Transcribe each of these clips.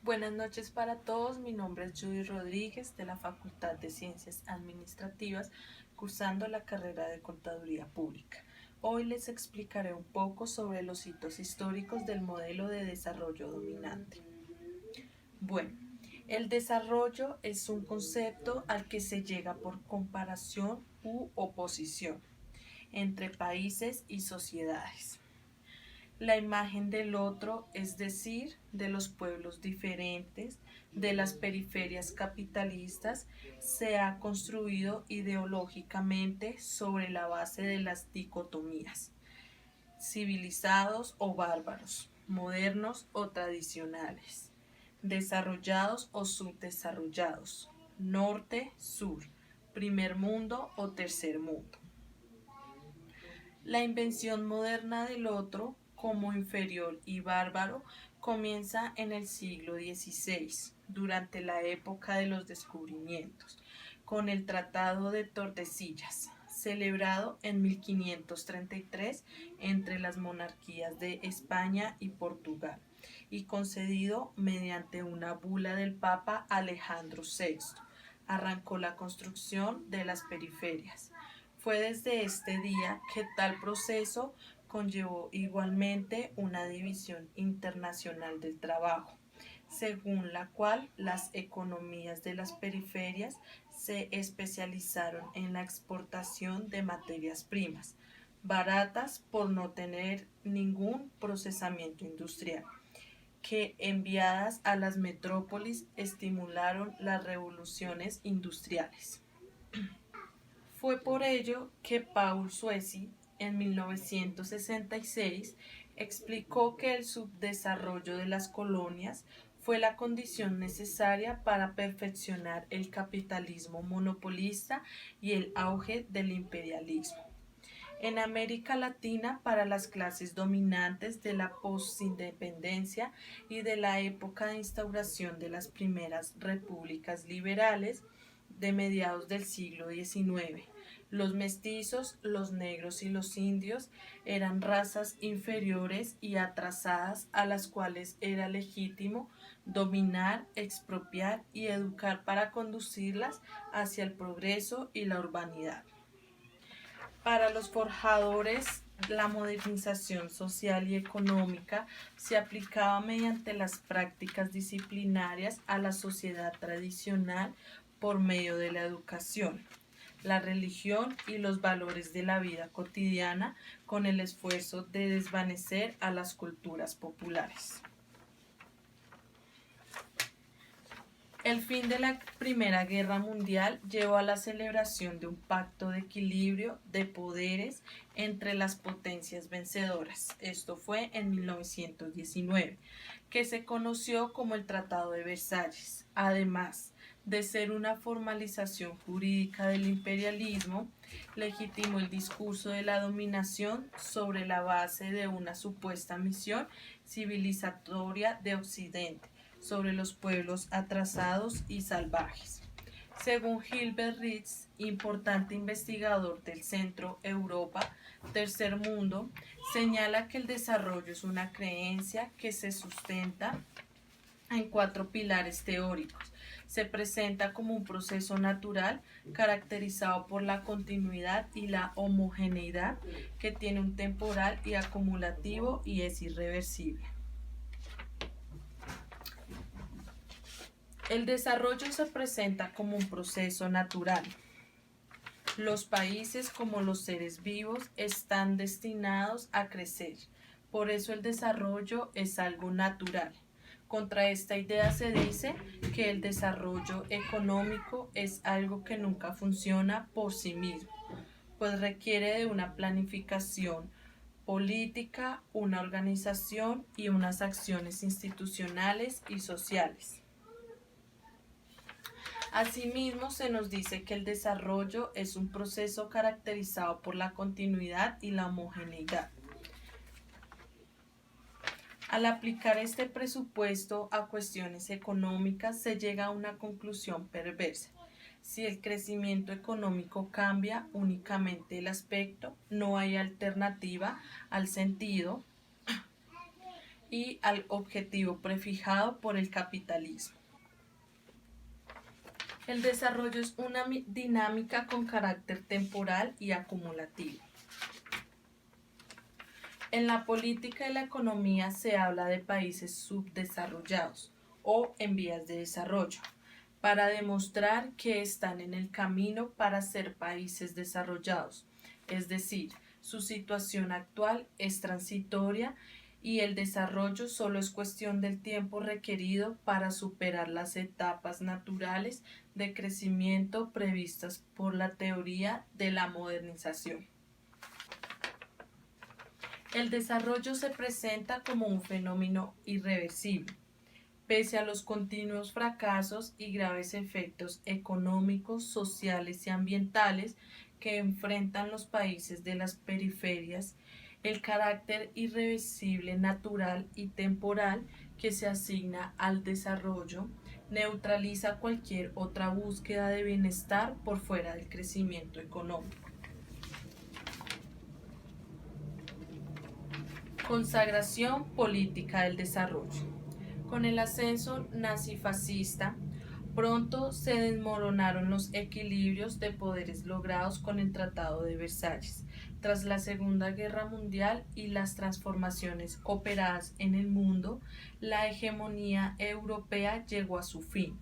Buenas noches para todos, mi nombre es Judy Rodríguez de la Facultad de Ciencias Administrativas, cursando la carrera de Contaduría Pública. Hoy les explicaré un poco sobre los hitos históricos del modelo de desarrollo dominante. Bueno, el desarrollo es un concepto al que se llega por comparación u oposición entre países y sociedades. La imagen del otro, es decir, de los pueblos diferentes, de las periferias capitalistas, se ha construido ideológicamente sobre la base de las dicotomías, civilizados o bárbaros, modernos o tradicionales, desarrollados o subdesarrollados, norte, sur, primer mundo o tercer mundo. La invención moderna del otro, como inferior y bárbaro, comienza en el siglo XVI, durante la época de los descubrimientos, con el Tratado de Tordesillas, celebrado en 1533 entre las monarquías de España y Portugal, y concedido mediante una bula del Papa Alejandro VI. Arrancó la construcción de las periferias. Fue desde este día que tal proceso conllevó igualmente una división internacional del trabajo, según la cual las economías de las periferias se especializaron en la exportación de materias primas, baratas por no tener ningún procesamiento industrial, que enviadas a las metrópolis estimularon las revoluciones industriales. Fue por ello que Paul Suezi, en 1966, explicó que el subdesarrollo de las colonias fue la condición necesaria para perfeccionar el capitalismo monopolista y el auge del imperialismo. En América Latina, para las clases dominantes de la postindependencia y de la época de instauración de las primeras repúblicas liberales de mediados del siglo XIX, los mestizos, los negros y los indios eran razas inferiores y atrasadas a las cuales era legítimo dominar, expropiar y educar para conducirlas hacia el progreso y la urbanidad. Para los forjadores, la modernización social y económica se aplicaba mediante las prácticas disciplinarias a la sociedad tradicional por medio de la educación, la religión y los valores de la vida cotidiana, con el esfuerzo de desvanecer a las culturas populares. El fin de la Primera Guerra Mundial llevó a la celebración de un pacto de equilibrio de poderes entre las potencias vencedoras. Esto fue en 1919, que se conoció como el Tratado de Versalles. Además de ser una formalización jurídica del imperialismo, legitimó el discurso de la dominación sobre la base de una supuesta misión civilizatoria de Occidente sobre los pueblos atrasados y salvajes. Según Gilbert Ritz, importante investigador del Centro Europa, Tercer Mundo, señala que el desarrollo es una creencia que se sustenta en 4 pilares teóricos. Se presenta como un proceso natural caracterizado por la continuidad y la homogeneidad, que tiene un temporal y acumulativo y es irreversible. El desarrollo se presenta como un proceso natural. Los países, como los seres vivos, están destinados a crecer. Por eso el desarrollo es algo natural. Contra esta idea se dice que el desarrollo económico es algo que nunca funciona por sí mismo, pues requiere de una planificación política, una organización y unas acciones institucionales y sociales. Asimismo, se nos dice que el desarrollo es un proceso caracterizado por la continuidad y la homogeneidad. Al aplicar este presupuesto a cuestiones económicas, se llega a una conclusión perversa. Si el crecimiento económico cambia únicamente el aspecto, no hay alternativa al sentido y al objetivo prefijado por el capitalismo. El desarrollo es una dinámica con carácter temporal y acumulativo. En la política y la economía se habla de países subdesarrollados o en vías de desarrollo, para demostrar que están en el camino para ser países desarrollados, es decir, su situación actual es transitoria y el desarrollo solo es cuestión del tiempo requerido para superar las etapas naturales de crecimiento previstas por la teoría de la modernización. El desarrollo se presenta como un fenómeno irreversible. Pese a los continuos fracasos y graves efectos económicos, sociales y ambientales que enfrentan los países de las periferias, el carácter irreversible, natural y temporal que se asigna al desarrollo neutraliza cualquier otra búsqueda de bienestar por fuera del crecimiento económico. Consagración política del desarrollo. Con el ascenso nazifascista, pronto se desmoronaron los equilibrios de poderes logrados con el Tratado de Versalles. Tras la Segunda Guerra Mundial y las transformaciones operadas en el mundo, la hegemonía europea llegó a su fin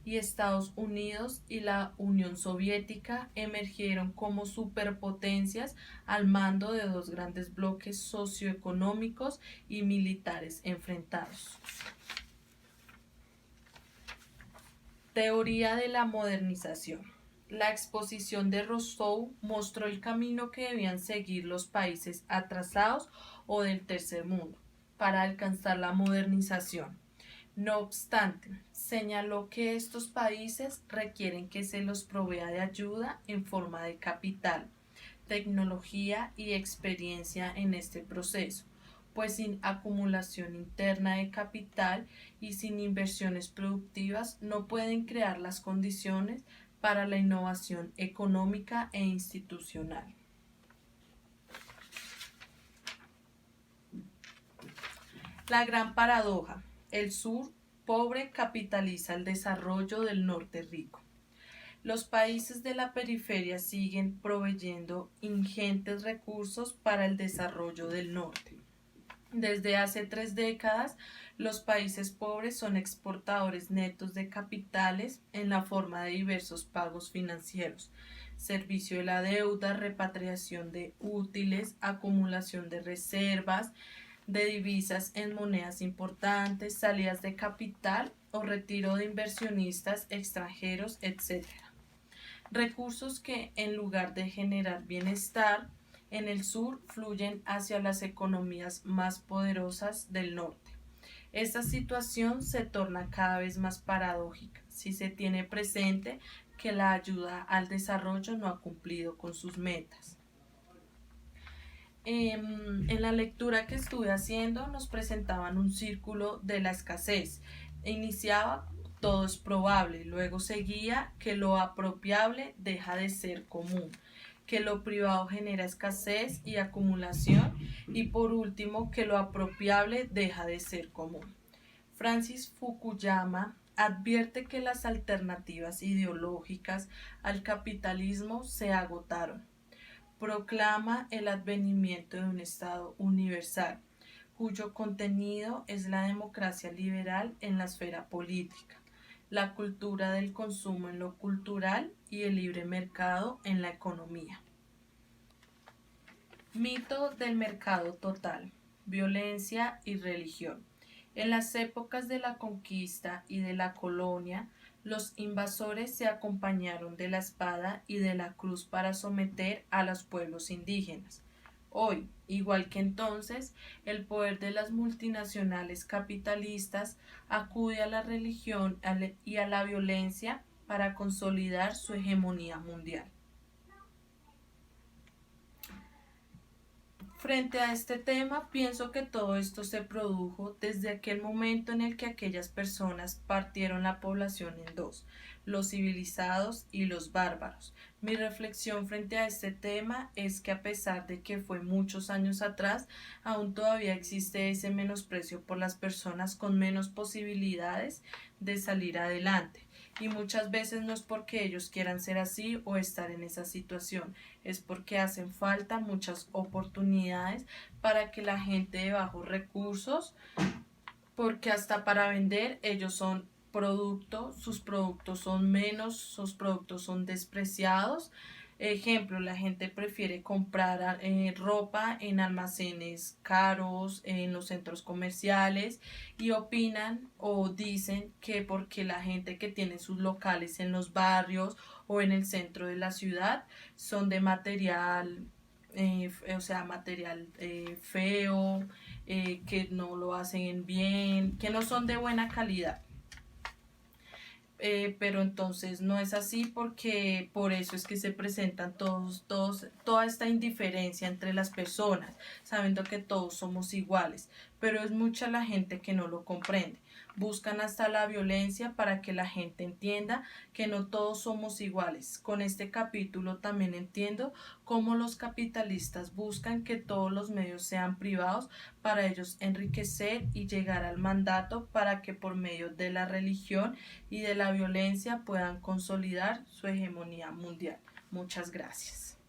y Estados Unidos y la Unión Soviética emergieron como superpotencias al mando de dos grandes bloques socioeconómicos y militares enfrentados. Teoría de la modernización. La exposición de Rousseau mostró el camino que debían seguir los países atrasados o del tercer mundo para alcanzar la modernización. No obstante, señaló que estos países requieren que se los provea de ayuda en forma de capital, tecnología y experiencia en este proceso, pues sin acumulación interna de capital y sin inversiones productivas no pueden crear las condiciones para la innovación económica e institucional. La gran paradoja. El sur pobre capitaliza el desarrollo del norte rico. Los países de la periferia siguen proveyendo ingentes recursos para el desarrollo del norte. Desde hace 3 décadas, los países pobres son exportadores netos de capitales en la forma de diversos pagos financieros, servicio de la deuda, repatriación de útiles, acumulación de reservas, de divisas en monedas importantes, salidas de capital o retiro de inversionistas extranjeros, etc. Recursos que, en lugar de generar bienestar, en el sur fluyen hacia las economías más poderosas del norte. Esta situación se torna cada vez más paradójica si se tiene presente que la ayuda al desarrollo no ha cumplido con sus metas. En la lectura que estuve haciendo nos presentaban un círculo de la escasez. Iniciaba todo es probable, luego seguía que lo apropiable deja de ser común, que lo privado genera escasez y acumulación y por último que lo apropiable deja de ser común. Francis Fukuyama advierte que las alternativas ideológicas al capitalismo se agotaron. Proclama el advenimiento de un Estado universal, cuyo contenido es la democracia liberal en la esfera política, la cultura del consumo en lo cultural y el libre mercado en la economía. Mito del mercado total, violencia y religión. En las épocas de la conquista y de la colonia, los invasores se acompañaron de la espada y de la cruz para someter a los pueblos indígenas. Hoy, igual que entonces, el poder de las multinacionales capitalistas acude a la religión y a la violencia para consolidar su hegemonía mundial. Frente a este tema, pienso que todo esto se produjo desde aquel momento en el que aquellas personas partieron la población en dos, los civilizados y los bárbaros. Mi reflexión frente a este tema es que a pesar de que fue muchos años atrás, aún todavía existe ese menosprecio por las personas con menos posibilidades de salir adelante. Y muchas veces no es porque ellos quieran ser así o estar en esa situación, es porque hacen falta muchas oportunidades para que la gente de bajos recursos, porque hasta para vender ellos son productos, sus productos son menos, sus productos son despreciados. Ejemplo, la gente prefiere comprar ropa en almacenes caros, en los centros comerciales y opinan o dicen que porque la gente que tiene sus locales en los barrios o en el centro de la ciudad son de material, o sea, material feo, que no lo hacen bien, que no son de buena calidad. Pero entonces no es así porque por eso es que se presentan toda esta indiferencia entre las personas, sabiendo que todos somos iguales, pero es mucha la gente que no lo comprende. Buscan hasta la violencia para que la gente entienda que no todos somos iguales. Con este capítulo también entiendo cómo los capitalistas buscan que todos los medios sean privados para ellos enriquecer y llegar al mandato para que por medio de la religión y de la violencia puedan consolidar su hegemonía mundial. Muchas gracias.